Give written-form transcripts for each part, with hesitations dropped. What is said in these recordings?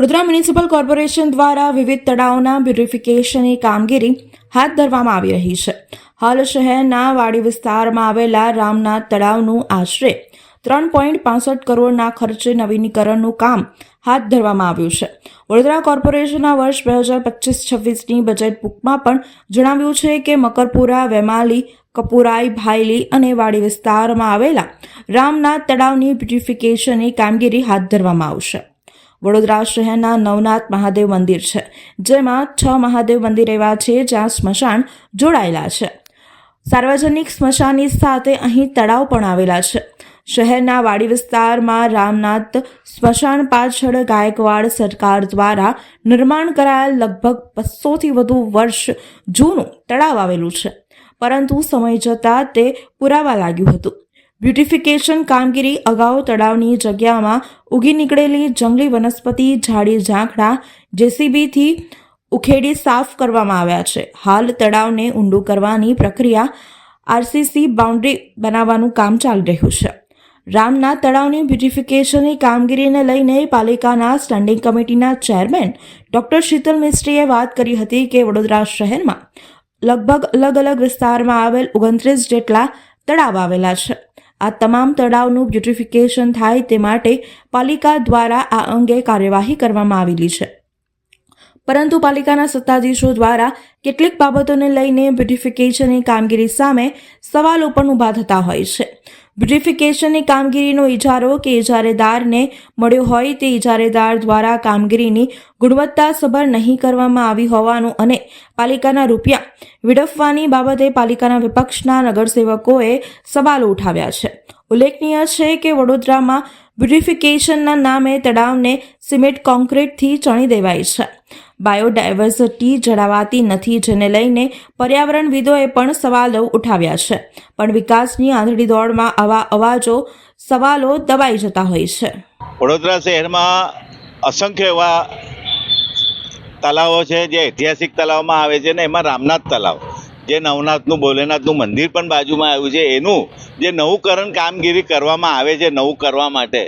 Vadodara municipal corporation દ્વારા વિવિધ તળાવોના બ્યુટિફિકેશનની કામગીરી હાથ ધરવામાં આવી રહી છે. હાલ શહેરના વાડી વિસ્તારમાં આવેલા રામનાથ તળાવનું આશરે 3.65 કરોડના ખર્ચે નવીનીકરણનું કામ હાથ ધરવામાં આવ્યું છે. વડોદરા કોર્પોરેશનના વર્ષ 2025-26ની બજેટ બુકમાં પણ જણાવ્યું છે કે મકરપુરા, વેમાલી, કપુરાઈ, ભાયલી અને વાડી વિસ્તારમાં આવેલા રામનાથ તળાવની બ્યુટિફિકેશનની કામગીરી હાથ ધરવામાં આવશે. વડોદરા શહેરના નવનાથ મહાદેવ મંદિર છે, જેમાં 6 મહાદેવ મંદિર એવા છે જ્યાં સ્મશાન જોડાયેલા છે. સાર્વજનિક સ્મશાનની સાથે અહીં તળાવ પણ આવેલા છે. શહેરના વાડી વિસ્તારમાં રામનાથ સ્મશાન પાછળ ગાયકવાડ સરકાર દ્વારા નિર્માણ કરાયેલ લગભગ 200થી વધુ વર્ષ જૂનું તળાવ આવેલું છે, પરંતુ સમય જતાં તે પુરાવા લાગ્યું હતું. બ્યુટિફિકેશન કામગીરી અગાઉ તળાવની જગ્યામાં ઉગી નીકળેલી જંગલી વનસ્પતિ, ઝાડી ઝાંખડા જેસીબીથી ઉખેડી સાફ કરવામાં આવ્યા છે. હાલ તળાવને ઊંડું કરવાની પ્રક્રિયા આરસીસી બાઉન્ડ્રી બનાવવાનું કામ ચાલી રહ્યું છે. રામનાથ તળાવની બ્યુટિફિકેશનની કામગીરીને લઈને પાલિકાના સ્ટેન્ડિંગ કમિટીના ચેરમેન ડોક્ટર શીતલ મિસ્ત્રીએ વાત કરી હતી કે વડોદરા શહેરમાં લગભગ અલગ અલગ વિસ્તારમાં આવેલ 29 જેટલા તળાવ આવેલા છે. આ તમામ તળાવનું બ્યુટિફિકેશન થાય તે માટે પાલિકા દ્વારા આ અંગે કાર્યવાહી કરવામાં આવેલી છે, પરંતુ પાલિકાના સત્તાધીશો દ્વારા કેટલીક બાબતોને લઈને બ્યુટિફિકેશનની કામગીરી સામે સવાલો પણ ઊભા થતા હોય છે. બ્યુટિફિકેશનની કામગીરીનો ઇજારો કે ઇજારેદારને મળ્યો હોય તે ઇજારેદાર દ્વારા કામગીરીની ગુણવત્તાસભર નહીં કરવામાં આવી હોવાનું અને પાલિકાના રૂપિયા વેડફવાની બાબતે પાલિકાના વિપક્ષના નગરસેવકોએ સવાલો ઉઠાવ્યા છે. ઉલ્લેખનીય છે કે વડોદરામાં બ્યુટિફિકેશનના નામે તળાવને સિમેન્ટ કોન્ક્રીટથી ચણી દેવાય છે. બાયોડાયવર્સિટી જળવાતી નથી, જેને લઈને પર્યાવરણવિદોએ પણ સવાલો ઉઠાવ્યા છે, પણ વિકાસની આંધળી દોડમાં આવા સવાલો દબાઈ જતા હોય છે. વડોદરા શહેરમાં અસંખ્ય એવા તળાવો છે જે ઐતિહાસિક તળાવમાં આવે છે ને એમાં રામનાથ તળાવ જે નવનાથનું ભોલેનાથનું મંદિર પણ બાજુમાં આવ્યું છે, એનું જે નવુંકરણ કામગીરી કરવામાં આવે છે નવું કરવા માટે,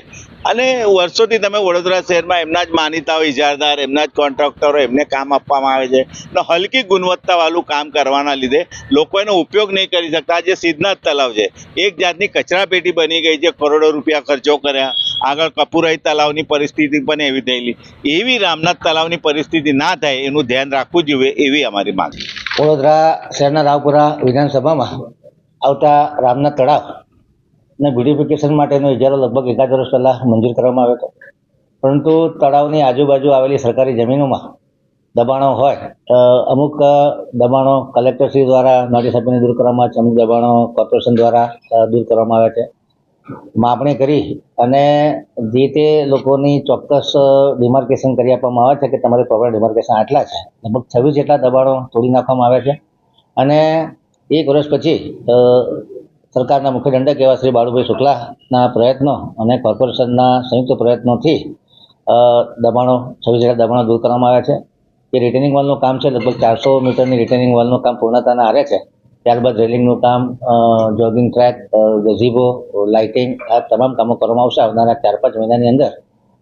અને વર્ષોથી તમે વડોદરા શહેરમાં એમના જ માનીતાઓ ઇજારદાર, એમના જ કોન્ટ્રાક્ટરો, એમને કામ આપવામાં આવે છે ને હલકી ગુણવત્તાવાળું કામ કરવાના લીધે લોકો એનો ઉપયોગ નહીં કરી શકતા. જે સિદ્ધનાથ તળાવ છે એક જાતની કચરા પેટી બની ગઈ છે, કરોડો રૂપિયા ખર્ચો કર્યા. આગળ કપુરાઈ તળાવની પરિસ્થિતિ પણ એવી થયેલી, એવી રામનાથ તળાવની પરિસ્થિતિ ના થાય એનું ધ્યાન રાખવું જોઈએ એવી અમારી માંગ. વડોદરા શહેરના રાવપુરા વિધાનસભામાં આવતા રામનાથ તળાવ ને બ્યુટિફિકેશન માટેનો ઇજારો લગભગ 1 વર્ષ પહેલાં મંજૂર કરવામાં આવ્યો હતો, પરંતુ તળાવની આજુબાજુ આવેલી સરકારી જમીનોમાં દબાણો હોય, અમુક દબાણો કલેક્ટરશ્રી દ્વારા નોટિસ આપીને દૂર કરવામાં આવે છે, અમુક દબાણો કોર્પોરેશન દ્વારા દૂર કરવામાં આવે છે. માપણી કરી અને જે તે લોકોની ચોક્કસ ડિમાર્કેશન કરી આપવામાં આવે છે કે તમારી પ્રોપર ડિમાર્કેશન આટલા છે. લગભગ 26 જેટલા દબાણો તોડી નાખવામાં આવે છે અને 1 વર્ષ પછી સરકારના મુખ્ય દંડક એવા શ્રી બાળુભાઈ શુક્લાના પ્રયત્નો અને કોર્પોરેશનના સંયુક્ત પ્રયત્નોથી દબાણો 26 જેટલા દબાણો દૂર કરવામાં આવ્યા છે. એ રિટેનિંગ વોલનું કામ છે, લગભગ 400 મીટરની રિટેનિંગ વોલનું કામ પૂર્ણતાના આરે છે. ત્યારબાદ રેલિંગનું કામ, જોગિંગ ટ્રેક, ગઝીબો, લાઇટિંગ, આ તમામ કામો કરવામાં આવશે. આવનારા 4-5 મહિનાની અંદર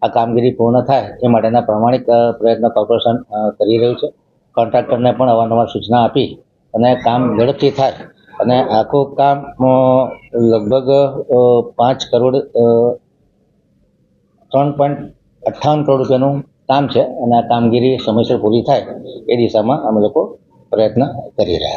આ કામગીરી પૂર્ણ થાય એ માટેના પ્રામાણિક પ્રયત્ન કોર્પોરેશન કરી રહ્યું છે. કોન્ટ્રાક્ટરને પણ અવારનવાર સૂચના આપી અને કામ ઝડપથી થાય અને આખું કામ લગભગ 5 કરોડ 3.58 કરોડ રૂપિયાનું કામ છે અને આ કામગીરી સમયસર પૂરી થાય એ દિશામાં અમે લોકો પ્રયત્ન કરી રહ્યા.